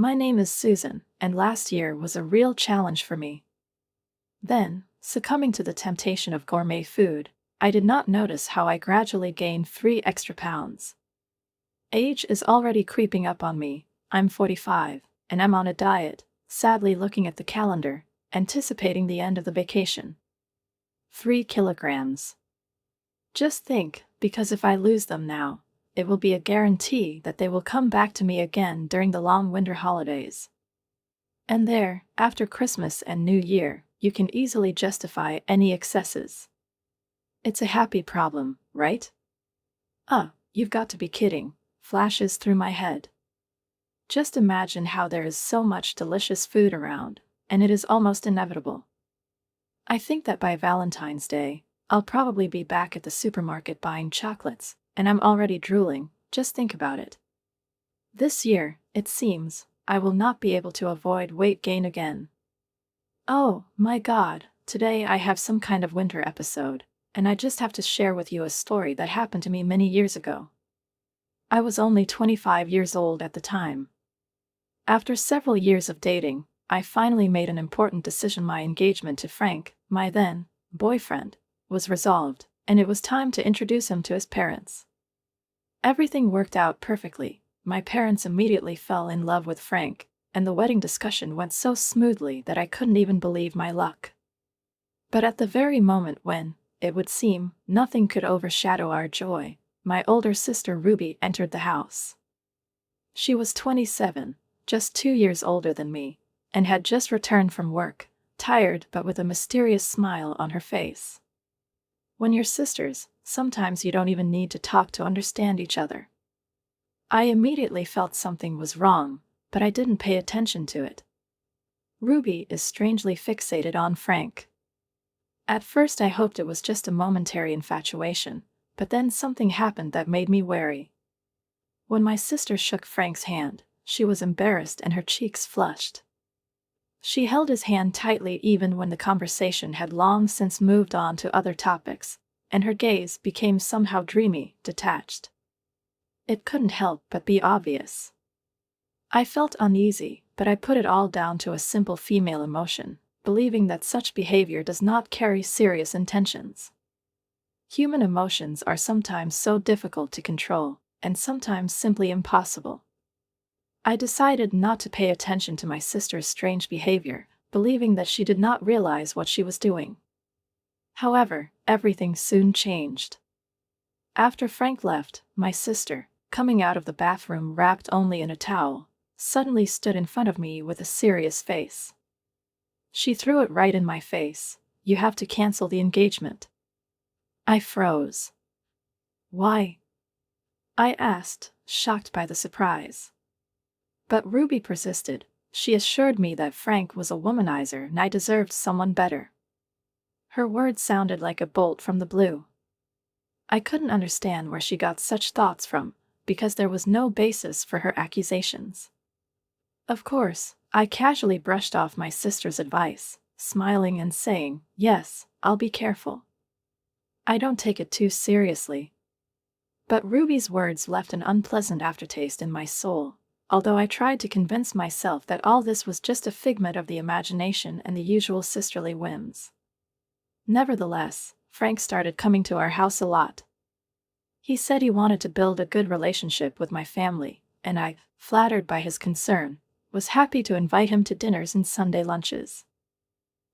My name is Susan, and last year was a real challenge for me. Then, succumbing to the temptation of gourmet food, I did not notice how I gradually gained 3 extra pounds. Age is already creeping up on me. I'm 45, and I'm on a diet, sadly looking at the calendar, anticipating the end of the vacation. 3 kilograms. Just think, because if I lose them now, it will be a guarantee that they will come back to me again during the long winter holidays. And there, after Christmas and New Year, you can easily justify any excesses. It's a happy problem, right? You've got to be kidding, flashes through my head. Just imagine how there is so much delicious food around, and it is almost inevitable. I think that by Valentine's Day, I'll probably be back at the supermarket buying chocolates, and I'm already drooling, just think about it. This year, it seems, I will not be able to avoid weight gain again. Oh, my God, today I have some kind of winter episode, and I just have to share with you a story that happened to me many years ago. I was only 25 years old at the time. After several years of dating, I finally made an important decision. My engagement to Frank, my then boyfriend, was resolved, and it was time to introduce him to his parents. Everything worked out perfectly. My parents immediately fell in love with Frank, and the wedding discussion went so smoothly that I couldn't even believe my luck. But at the very moment when, it would seem, nothing could overshadow our joy, my older sister Ruby entered the house. She was 27, just 2 years older than me, and had just returned from work, tired but with a mysterious smile on her face. When you're sisters, sometimes you don't even need to talk to understand each other. I immediately felt something was wrong, but I didn't pay attention to it. Ruby is strangely fixated on Frank. At first I hoped it was just a momentary infatuation, but then something happened that made me wary. When my sister shook Frank's hand, she was embarrassed and her cheeks flushed. She held his hand tightly even when the conversation had long since moved on to other topics, and her gaze became somehow dreamy, detached. It couldn't help but be obvious. I felt uneasy, but I put it all down to a simple female emotion, believing that such behavior does not carry serious intentions. Human emotions are sometimes so difficult to control, and sometimes simply impossible. I decided not to pay attention to my sister's strange behavior, believing that she did not realize what she was doing. However, everything soon changed. After Frank left, my sister, coming out of the bathroom wrapped only in a towel, suddenly stood in front of me with a serious face. She threw it right in my face. "You have to cancel the engagement." I froze. "Why?" I asked, shocked by the surprise. But Ruby persisted. She assured me that Frank was a womanizer and I deserved someone better. Her words sounded like a bolt from the blue. I couldn't understand where she got such thoughts from, because there was no basis for her accusations. Of course, I casually brushed off my sister's advice, smiling and saying, "Yes, I'll be careful. I don't take it too seriously." But Ruby's words left an unpleasant aftertaste in my soul, although I tried to convince myself that all this was just a figment of the imagination and the usual sisterly whims. Nevertheless, Frank started coming to our house a lot. He said he wanted to build a good relationship with my family, and I, flattered by his concern, was happy to invite him to dinners and Sunday lunches.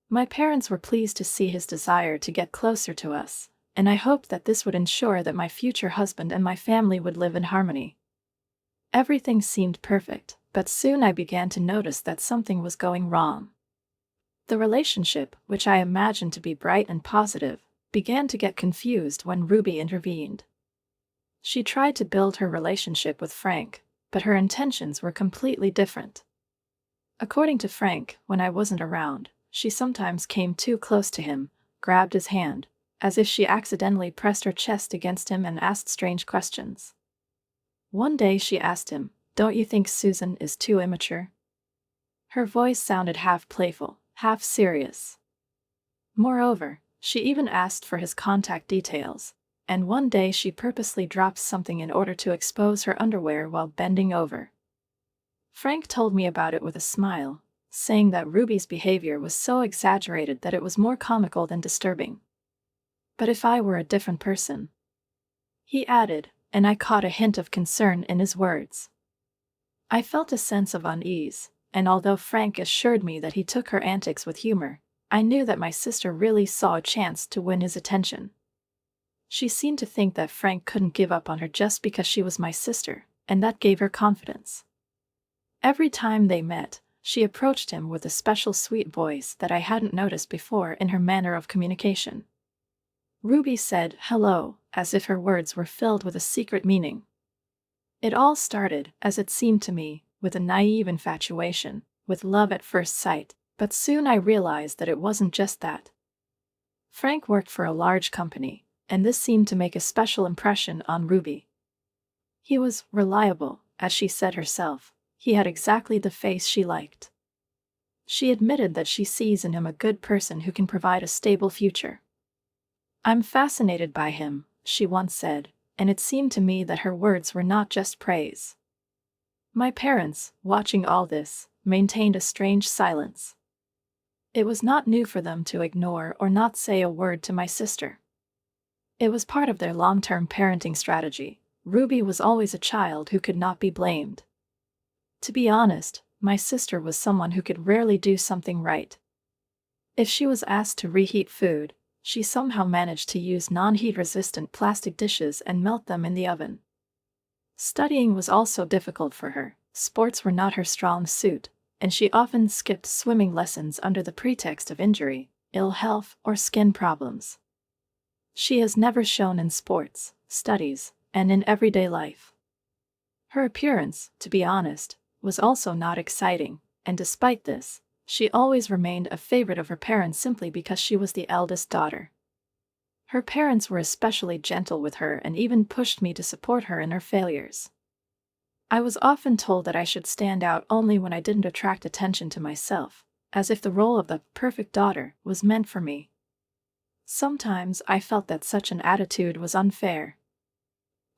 My parents were pleased to see his desire to get closer to us, and I hoped that this would ensure that my future husband and my family would live in harmony. Everything seemed perfect, but soon I began to notice that something was going wrong. The relationship, which I imagined to be bright and positive, began to get confused when Ruby intervened. She tried to build her relationship with Frank, but her intentions were completely different. According to Frank, when I wasn't around, she sometimes came too close to him, grabbed his hand, as if she accidentally pressed her chest against him and asked strange questions. One day she asked him, "Don't you think Susan is too immature?" Her voice sounded half playful, half serious. Moreover, she even asked for his contact details, and one day she purposely dropped something in order to expose her underwear while bending over. Frank told me about it with a smile, saying that Ruby's behavior was so exaggerated that it was more comical than disturbing. But if I were a different person, he added, and I caught a hint of concern in his words. I felt a sense of unease, and although Frank assured me that he took her antics with humor, I knew that my sister really saw a chance to win his attention. She seemed to think that Frank couldn't give up on her just because she was my sister, and that gave her confidence. Every time they met, she approached him with a special sweet voice that I hadn't noticed before in her manner of communication. Ruby said hello, as if her words were filled with a secret meaning. It all started, as it seemed to me, with a naive infatuation, with love at first sight, but soon I realized that it wasn't just that. Frank worked for a large company, and this seemed to make a special impression on Ruby. He was reliable, as she said herself. He had exactly the face she liked. She admitted that she sees in him a good person who can provide a stable future. I'm fascinated by him, she once said, and it seemed to me that her words were not just praise. My parents, watching all this, maintained a strange silence. It was not new for them to ignore or not say a word to my sister. It was part of their long-term parenting strategy. Ruby was always a child who could not be blamed. To be honest, my sister was someone who could rarely do something right. If she was asked to reheat food, she somehow managed to use non-heat-resistant plastic dishes and melt them in the oven. Studying was also difficult for her. Sports were not her strong suit, and she often skipped swimming lessons under the pretext of injury, ill health, or skin problems. She has never shone in sports, studies, and in everyday life. Her appearance, to be honest, was also not exciting, and despite this, she always remained a favorite of her parents simply because she was the eldest daughter. Her parents were especially gentle with her and even pushed me to support her in her failures. I was often told that I should stand out only when I didn't attract attention to myself, as if the role of the perfect daughter was meant for me. Sometimes I felt that such an attitude was unfair.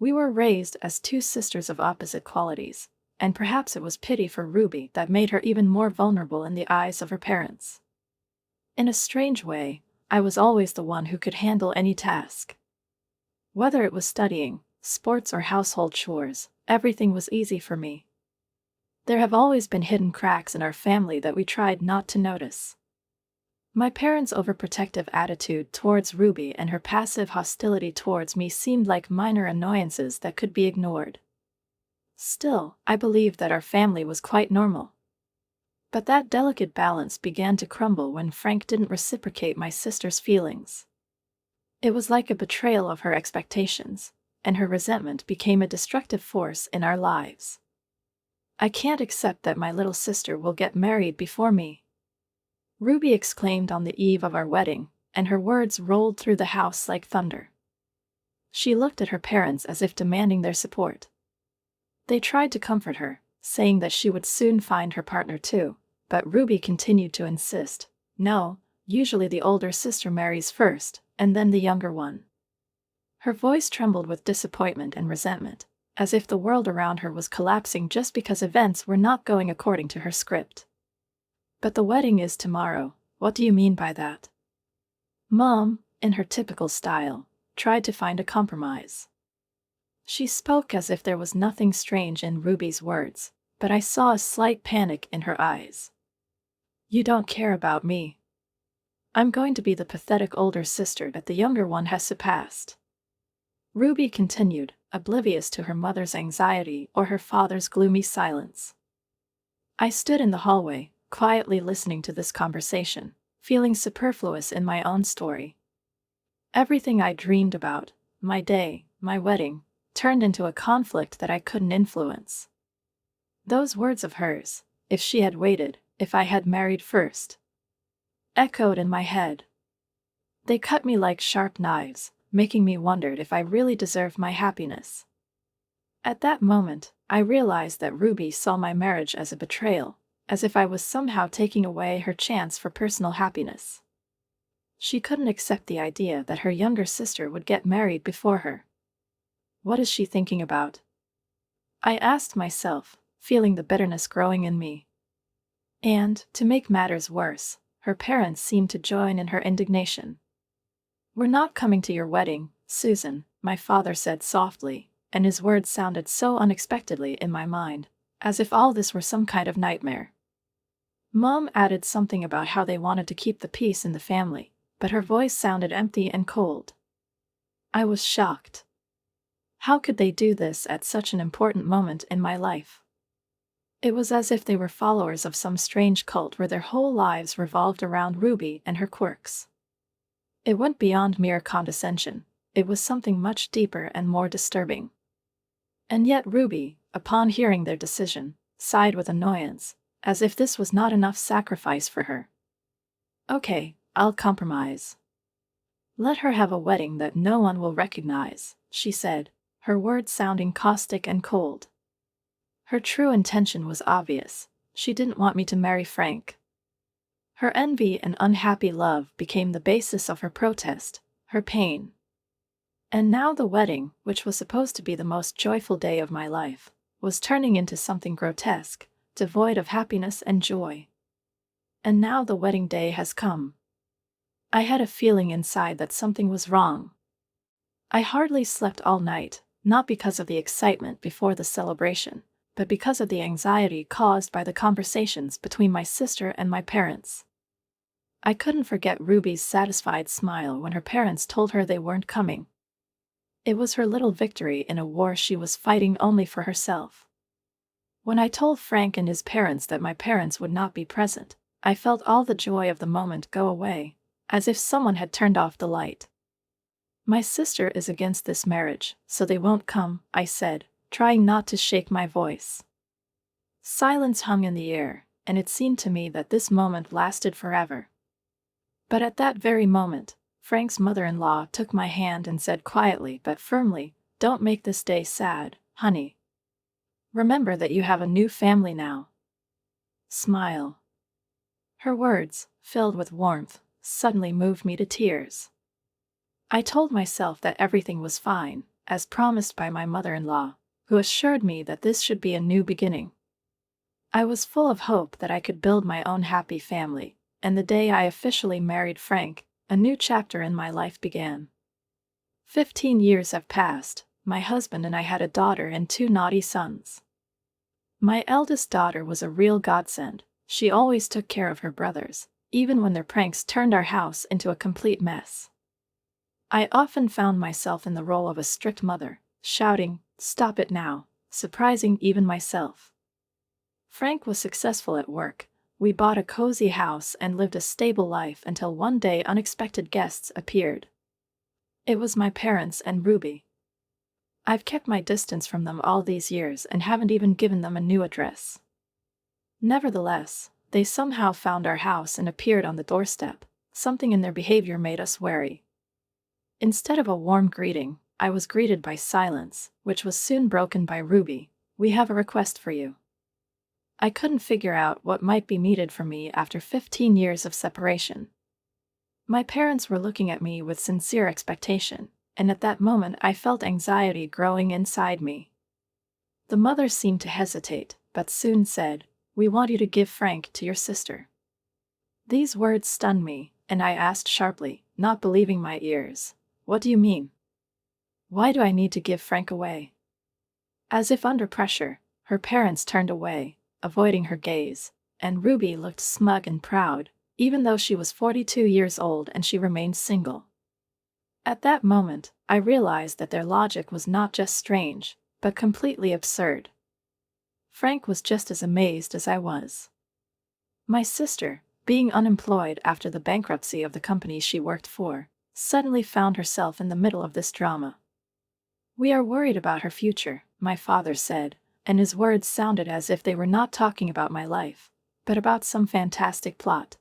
We were raised as two sisters of opposite qualities, and perhaps it was pity for Ruby that made her even more vulnerable in the eyes of her parents. In a strange way, I was always the one who could handle any task. Whether it was studying, sports, or household chores, everything was easy for me. There have always been hidden cracks in our family that we tried not to notice. My parents' overprotective attitude towards Ruby and her passive hostility towards me seemed like minor annoyances that could be ignored. Still, I believed that our family was quite normal. But that delicate balance began to crumble when Frank didn't reciprocate my sister's feelings. It was like a betrayal of her expectations, and her resentment became a destructive force in our lives. I can't accept that my little sister will get married before me, Ruby exclaimed on the eve of our wedding, and her words rolled through the house like thunder. She looked at her parents as if demanding their support. They tried to comfort her, saying that she would soon find her partner too, but Ruby continued to insist, no, usually the older sister marries first, and then the younger one. Her voice trembled with disappointment and resentment, as if the world around her was collapsing just because events were not going according to her script. But the wedding is tomorrow, what do you mean by that? Mom, in her typical style, tried to find a compromise. She spoke as if there was nothing strange in Ruby's words, but I saw a slight panic in her eyes. You don't care about me. I'm going to be the pathetic older sister that the younger one has surpassed. Ruby continued, oblivious to her mother's anxiety or her father's gloomy silence. I stood in the hallway, quietly listening to this conversation, feeling superfluous in my own story. Everything I dreamed about, my day, my wedding, turned into a conflict that I couldn't influence. Those words of hers, if she had waited, if I had married first, echoed in my head. They cut me like sharp knives, making me wonder if I really deserved my happiness. At that moment, I realized that Ruby saw my marriage as a betrayal, as if I was somehow taking away her chance for personal happiness. She couldn't accept the idea that her younger sister would get married before her. What is she thinking about? I asked myself, feeling the bitterness growing in me. And, to make matters worse, her parents seemed to join in her indignation. "We're not coming to your wedding, Susan," my father said softly, and his words sounded so unexpectedly in my mind, as if all this were some kind of nightmare. Mom added something about how they wanted to keep the peace in the family, but her voice sounded empty and cold. I was shocked. How could they do this at such an important moment in my life? It was as if they were followers of some strange cult where their whole lives revolved around Ruby and her quirks. It went beyond mere condescension. It was something much deeper and more disturbing. And yet Ruby, upon hearing their decision, sighed with annoyance, as if this was not enough sacrifice for her. "Okay, I'll compromise. Let her have a wedding that no one will recognize," she said, her words sounding caustic and cold. Her true intention was obvious. She didn't want me to marry Frank. Her envy and unhappy love became the basis of her protest, her pain. And now the wedding, which was supposed to be the most joyful day of my life, was turning into something grotesque, devoid of happiness and joy. And now the wedding day has come. I had a feeling inside that something was wrong. I hardly slept all night, not because of the excitement before the celebration, but because of the anxiety caused by the conversations between my sister and my parents. I couldn't forget Ruby's satisfied smile when her parents told her they weren't coming. It was her little victory in a war she was fighting only for herself. When I told Frank and his parents that my parents would not be present, I felt all the joy of the moment go away, as if someone had turned off the light. "My sister is against this marriage, so they won't come," I said, trying not to shake my voice. Silence hung in the air, and it seemed to me that this moment lasted forever. But at that very moment, Frank's mother-in-law took my hand and said quietly but firmly, "Don't make this day sad, honey. Remember that you have a new family now. Smile." Her words, filled with warmth, suddenly moved me to tears. I told myself that everything was fine, as promised by my mother-in-law, who assured me that this should be a new beginning. I was full of hope that I could build my own happy family, and the day I officially married Frank, a new chapter in my life began. 15 years have passed. My husband and I had a daughter and 2 naughty sons. My eldest daughter was a real godsend. She always took care of her brothers, even when their pranks turned our house into a complete mess. I often found myself in the role of a strict mother, shouting, "Stop it now," surprising even myself. Frank was successful at work. We bought a cozy house and lived a stable life until one day unexpected guests appeared. It was my parents and Ruby. I've kept my distance from them all these years and haven't even given them a new address. Nevertheless, they somehow found our house and appeared on the doorstep. Something in their behavior made us wary. Instead of a warm greeting, I was greeted by silence, which was soon broken by Ruby. "We have a request for you." I couldn't figure out what might be needed from me after 15 years of separation. My parents were looking at me with sincere expectation, and at that moment I felt anxiety growing inside me. The mother seemed to hesitate, but soon said, "We want you to give Frank to your sister." These words stunned me, and I asked sharply, not believing my ears, "What do you mean? Why do I need to give Frank away?" As if under pressure, her parents turned away, avoiding her gaze, and Ruby looked smug and proud, even though she was 42 years old and she remained single. At that moment, I realized that their logic was not just strange, but completely absurd. Frank was just as amazed as I was. My sister, being unemployed after the bankruptcy of the company she worked for, suddenly found herself in the middle of this drama. "We are worried about her future," my father said, and his words sounded as if they were not talking about my life, but about some fantastic plot.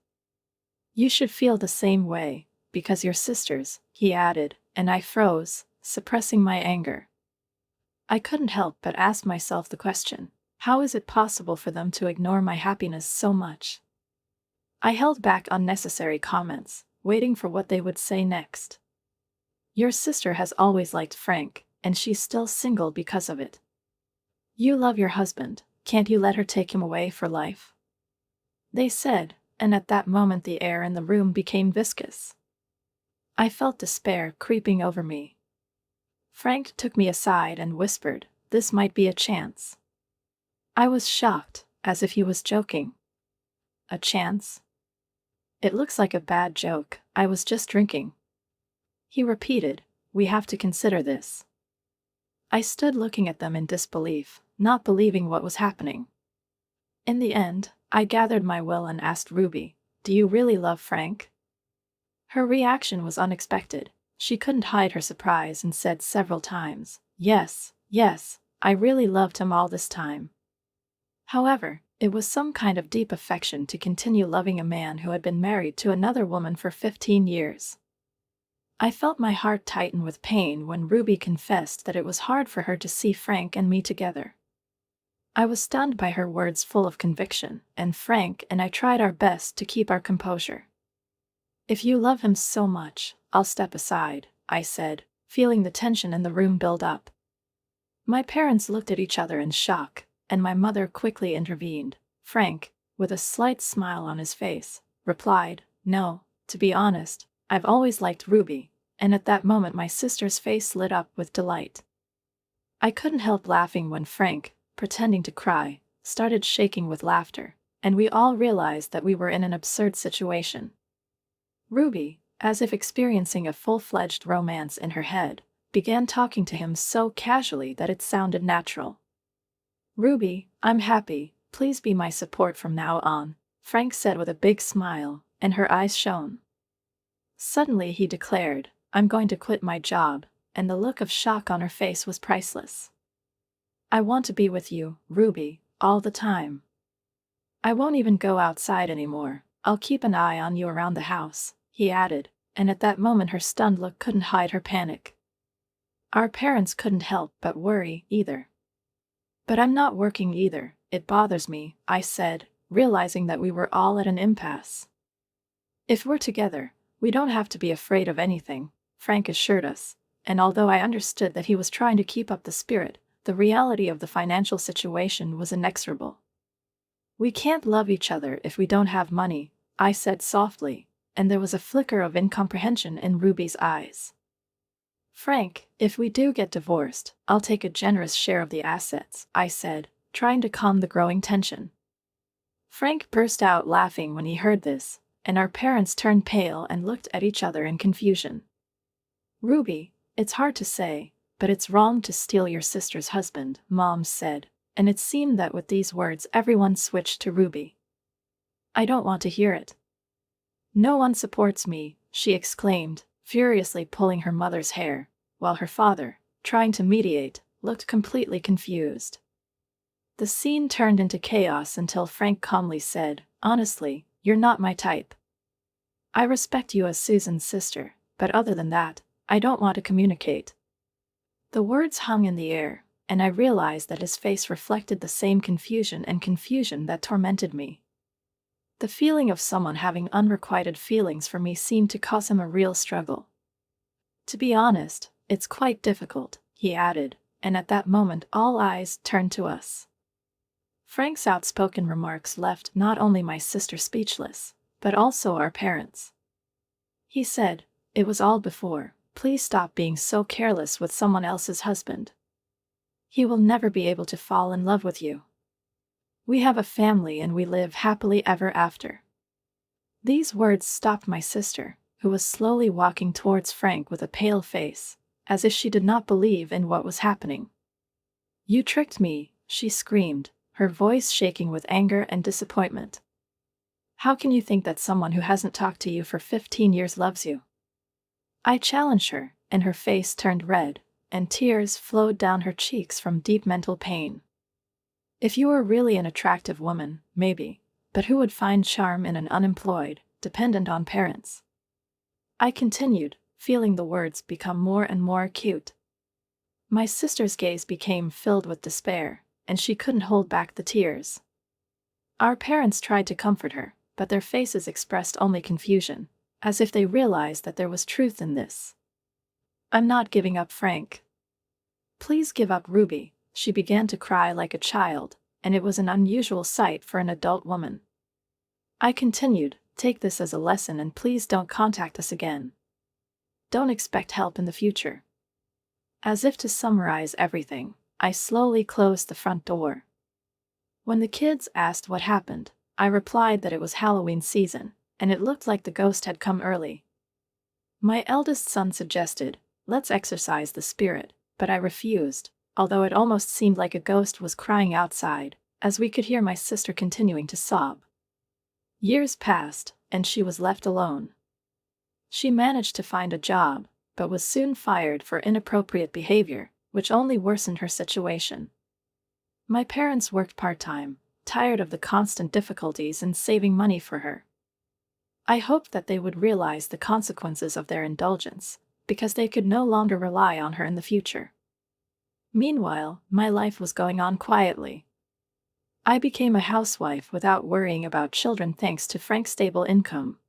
"You should feel the same way, because you're sisters," he added, and I froze, suppressing my anger. I couldn't help but ask myself the question, how is it possible for them to ignore my happiness so much? I held back unnecessary comments, waiting for what they would say next. "Your sister has always liked Frank, and she's still single because of it. You love your husband, Can't you let her take him away for life?" They said, and at that moment the air in the room became viscous. I felt despair creeping over me. Frank took me aside and whispered, "This might be a chance." I was shocked, as if he was joking. "A chance?" "It looks like a bad joke. I was just drinking." He repeated, "We have to consider this." I stood looking at them in disbelief, not believing what was happening. In the end, I gathered my will and asked Ruby, "Do you really love Frank?" Her reaction was unexpected. She couldn't hide her surprise and said several times, "Yes, yes, I really loved him all this time." However, it was some kind of deep affection to continue loving a man who had been married to another woman for 15 years. I felt my heart tighten with pain when Ruby confessed that it was hard for her to see Frank and me together. I was stunned by her words full of conviction, and Frank and I tried our best to keep our composure. "If you love him so much, I'll step aside," I said, feeling the tension in the room build up. My parents looked at each other in shock, and my mother quickly intervened. Frank, with a slight smile on his face, replied, "No, to be honest, I've always liked Ruby," and at that moment my sister's face lit up with delight. I couldn't help laughing when Frank, pretending to cry, started shaking with laughter, and we all realized that we were in an absurd situation. Ruby, as if experiencing a full-fledged romance in her head, began talking to him so casually that it sounded natural. "Ruby, I'm happy, please be my support from now on," Frank said with a big smile, and her eyes shone. Suddenly he declared, "I'm going to quit my job," and the look of shock on her face was priceless. "I want to be with you, Ruby, all the time. I won't even go outside anymore. I'll keep an eye on you around the house," he added, and at that moment her stunned look couldn't hide her panic. Our parents couldn't help but worry, either. "But I'm not working either, it bothers me," I said, realizing that we were all at an impasse. "If we're together, we don't have to be afraid of anything," Frank assured us, and although I understood that he was trying to keep up the spirit, the reality of the financial situation was inexorable. "We can't love each other if we don't have money," I said softly, and there was a flicker of incomprehension in Ruby's eyes. "Frank, if we do get divorced, I'll take a generous share of the assets," I said, trying to calm the growing tension. Frank burst out laughing when he heard this, and our parents turned pale and looked at each other in confusion. "Ruby, it's hard to say, but it's wrong to steal your sister's husband," Mom said, and it seemed that with these words everyone switched to Ruby. "I don't want to hear it." "No one supports me," she exclaimed, furiously pulling her mother's hair, while her father, trying to mediate, looked completely confused. The scene turned into chaos until Frank calmly said, "Honestly, you're not my type. I respect you as Susan's sister, but other than that, I don't want to communicate." The words hung in the air, and I realized that his face reflected the same confusion that tormented me. The feeling of someone having unrequited feelings for me seemed to cause him a real struggle. "To be honest, it's quite difficult," he added, and at that moment all eyes turned to us. Frank's outspoken remarks left not only my sister speechless, but also our parents. He said, "It was all before. Please stop being so careless with someone else's husband. He will never be able to fall in love with you. We have a family and we live happily ever after." These words stopped my sister, who was slowly walking towards Frank with a pale face, as if she did not believe in what was happening. "You tricked me," she screamed, her voice shaking with anger and disappointment. "How can you think that someone who hasn't talked to you for 15 years loves you?" I challenged her, and her face turned red, and tears flowed down her cheeks from deep mental pain. "If you were really an attractive woman, maybe, but who would find charm in an unemployed, dependent on parents?" I continued, feeling the words become more and more acute. My sister's gaze became filled with despair, and she couldn't hold back the tears. Our parents tried to comfort her, but their faces expressed only confusion, as if they realized that there was truth in this. "I'm not giving up Frank. Please give up Ruby." She began to cry like a child, and it was an unusual sight for an adult woman. I continued, "Take this as a lesson and please don't contact us again. Don't expect help in the future." As if to summarize everything, I slowly closed the front door. When the kids asked what happened, I replied that it was Halloween season, and it looked like the ghost had come early. My eldest son suggested, "Let's exorcise the spirit," but I refused, although it almost seemed like a ghost was crying outside, as we could hear my sister continuing to sob. Years passed, and she was left alone. She managed to find a job, but was soon fired for inappropriate behavior, which only worsened her situation. My parents worked part-time, tired of the constant difficulties in saving money for her. I hoped that they would realize the consequences of their indulgence, because they could no longer rely on her in the future. Meanwhile, my life was going on quietly. I became a housewife without worrying about children thanks to Frank's stable income.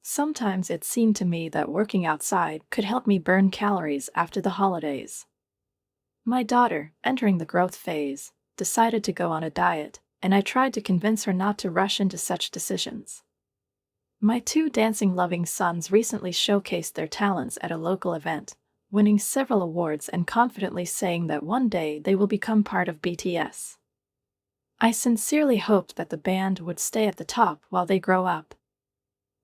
Sometimes it seemed to me that working outside could help me burn calories after the holidays. My daughter, entering the growth phase, decided to go on a diet, and I tried to convince her not to rush into such decisions. My two dancing-loving sons recently showcased their talents at a local event, winning several awards and confidently saying that one day they will become part of BTS. I sincerely hoped that the band would stay at the top while they grow up.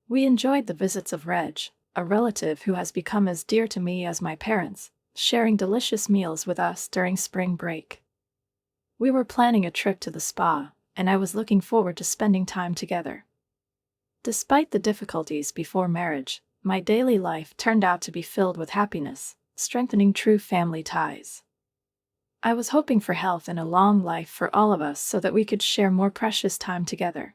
We enjoyed the visits of Reg, a relative who has become as dear to me as my parents, sharing delicious meals with us during spring break. We were planning a trip to the spa, and I was looking forward to spending time together. Despite the difficulties before marriage, my daily life turned out to be filled with happiness, strengthening true family ties. I was hoping for health and a long life for all of us so that we could share more precious time together.